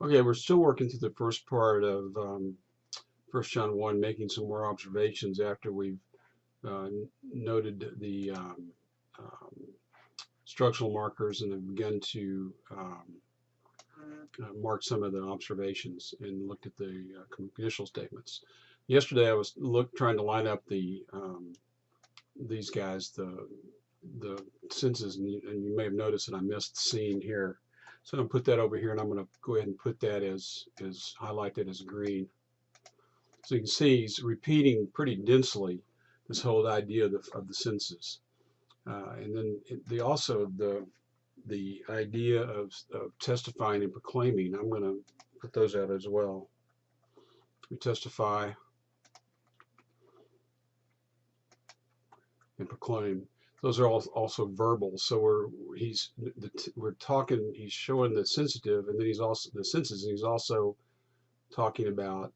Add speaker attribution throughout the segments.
Speaker 1: Okay, we're still working through the first part of 1 John 1, making some more observations after we've noted the structural markers and have begun to mark some of the observations and looked at the conditional statements. Yesterday, I was trying to line up these guys, the senses, and you may have noticed that I missed seen here. So I'm going to put that over here, and I'm going to go ahead and put that as highlighted as green. So you can see he's repeating pretty densely this whole idea of the senses. And then the idea of testifying and proclaiming, I'm going to put those out as well. We testify and proclaim. Those are also verbal. So we're talking. He's showing the sensitive, and then he's also the senses, and he's also talking about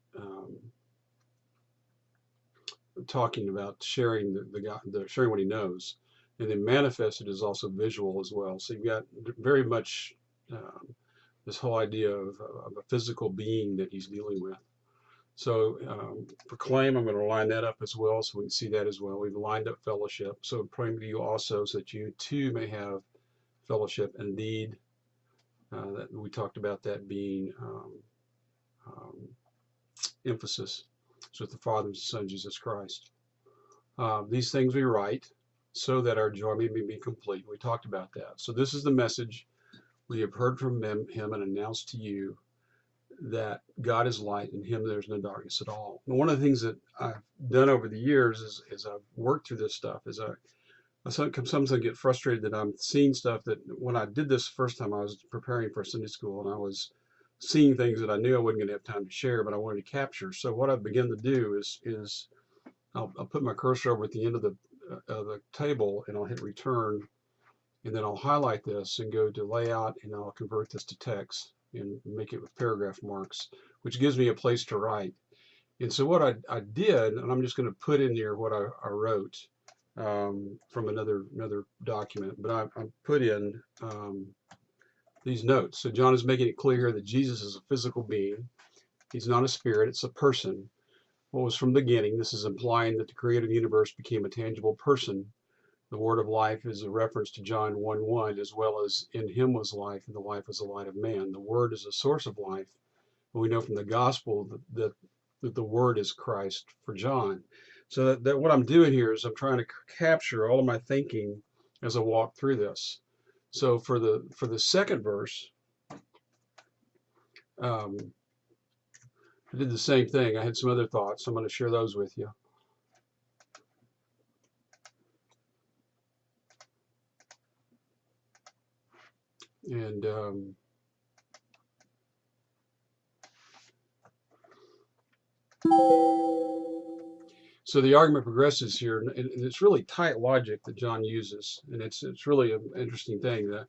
Speaker 1: sharing sharing what he knows, and then manifested is also visual as well. So you've got very much this whole idea of a physical being that he's dealing with. So proclaim, I'm going to line that up as well so we can see that as well. We've lined up fellowship. So proclaim to you also so that you too may have fellowship. Indeed, that we talked about that being emphasis. So with the Father and the Son, Jesus Christ. These things we write so that our joy may be complete. We talked about that. So this is the message we have heard from him and announced to you, that God is light, and in him there's no darkness at all. And one of the things that I've done over the years is I've worked through this stuff. I sometimes get frustrated that I'm seeing stuff that when I did this first time, I was preparing for Sunday school, and I was seeing things that I knew I wasn't going to have time to share, but I wanted to capture. So what I've begun to do is I'll put my cursor over at the end of the table, and I'll hit return, and then I'll highlight this and go to layout, and I'll convert this to text and make it with paragraph marks, which gives me a place to write. And so what I did, and I'm just going to put in here what I wrote from another document, but I put in these notes. So John is making it clear that Jesus is a physical being. He's not a spirit, it's a person. What was from the beginning, this is implying that the created universe became a tangible person. The word of life is a reference to John 1:1, as well as in him was life, and the life was the light of man. The word is the source of life. And we know from the gospel that the word is Christ for John. So that what I'm doing here is I'm trying to capture all of my thinking as I walk through this. So for the second verse, I did the same thing. I had some other thoughts. I'm going to share those with you. And so the argument progresses here, and it's really tight logic that John uses, and it's really an interesting thing. That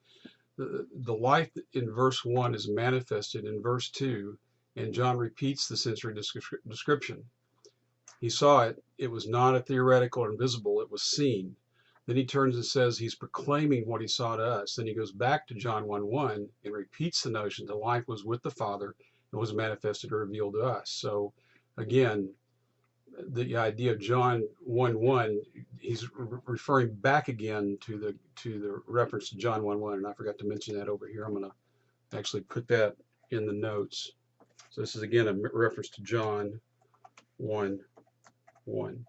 Speaker 1: the life in verse 1 is manifested in verse 2, and John repeats the sensory description. He saw it. It was not a theoretical or invisible. It was seen. Then he turns and says he's proclaiming what he saw to us. Then he goes back to John 1:1 and repeats the notion that life was with the Father and was manifested or revealed to us. So again, the idea of John 1:1, he's referring back again to the reference to John 1:1, and I forgot to mention that over here. I'm going to actually put that in the notes. So this is again a reference to John 1:1.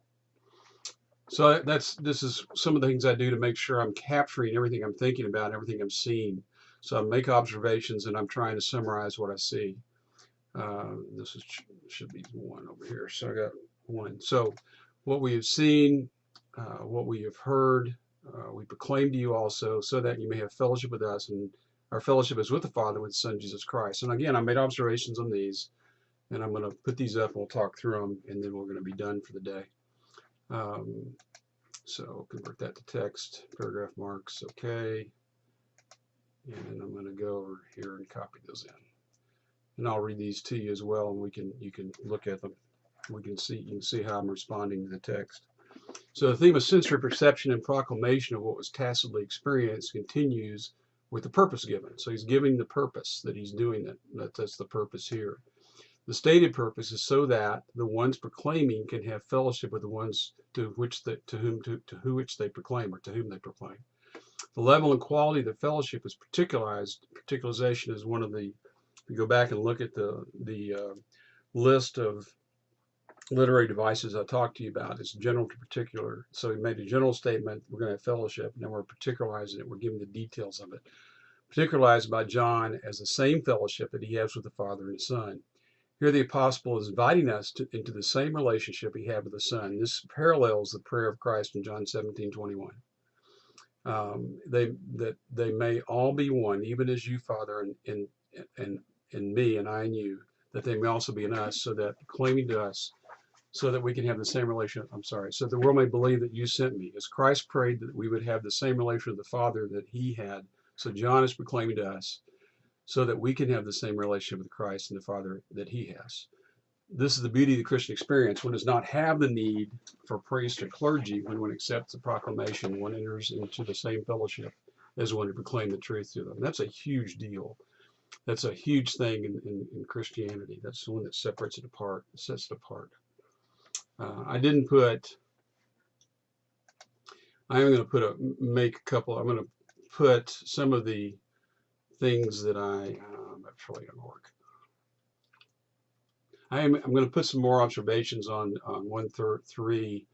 Speaker 1: So this is some of the things I do to make sure I'm capturing everything I'm thinking about, everything I'm seeing. So I make observations, and I'm trying to summarize what I see. This should be one over here. So I got one. So what we have seen, what we have heard, we proclaim to you also, so that you may have fellowship with us, and our fellowship is with the Father, with the Son, Jesus Christ. And again, I made observations on these, and I'm going to put these up, and we'll talk through them, and then we're going to be done for the day. So convert that to text, paragraph marks, okay. And then I'm going to go over here and copy those in. And I'll read these to you as well, and you can look at them. You can see how I'm responding to the text. So the theme of sensory perception and proclamation of what was tacitly experienced continues with the purpose given. So he's giving the purpose that he's doing it. That's the purpose here. The stated purpose is so that the ones proclaiming can have fellowship with the ones to which they proclaim, or to whom they proclaim. The level and quality of the fellowship is particularized. Particularization is one of the, if you go back and look at the list of literary devices I talked to you about, it's general to particular. So he made a general statement, we're going to have fellowship, and then we're particularizing it, we're giving the details of it. Particularized by John as the same fellowship that he has with the Father and the Son. Here the apostle is inviting us into the same relationship he had with the Son. This parallels the prayer of Christ in John 17:21. That they may all be one, even as you, Father, in me, and I in you, that they may also be in us, so that claiming to us, so that we can have the same relation. So the world may believe that you sent me. As Christ prayed that we would have the same relation with the Father that he had, so John is proclaiming to us, so that we can have the same relationship with Christ and the Father that he has. This is the beauty of the Christian experience. One does not have the need for priest or clergy when one accepts the proclamation. One enters into the same fellowship as one to proclaim the truth to them. That's a huge deal. That's a huge thing in Christianity. That's the one that separates it apart, sets it apart. I didn't put, I'm going to put some of the things that that's really going to work. I'm going to put some more observations on 1-3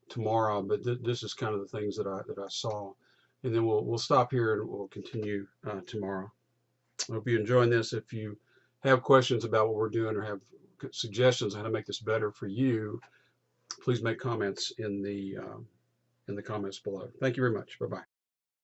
Speaker 1: tomorrow, but this is kind of the things that I saw, and then we'll stop here and we'll continue tomorrow. I hope you're enjoying this. If you have questions about what we're doing or have suggestions on how to make this better for you, please make comments in the comments below. Thank you very much. Bye-bye.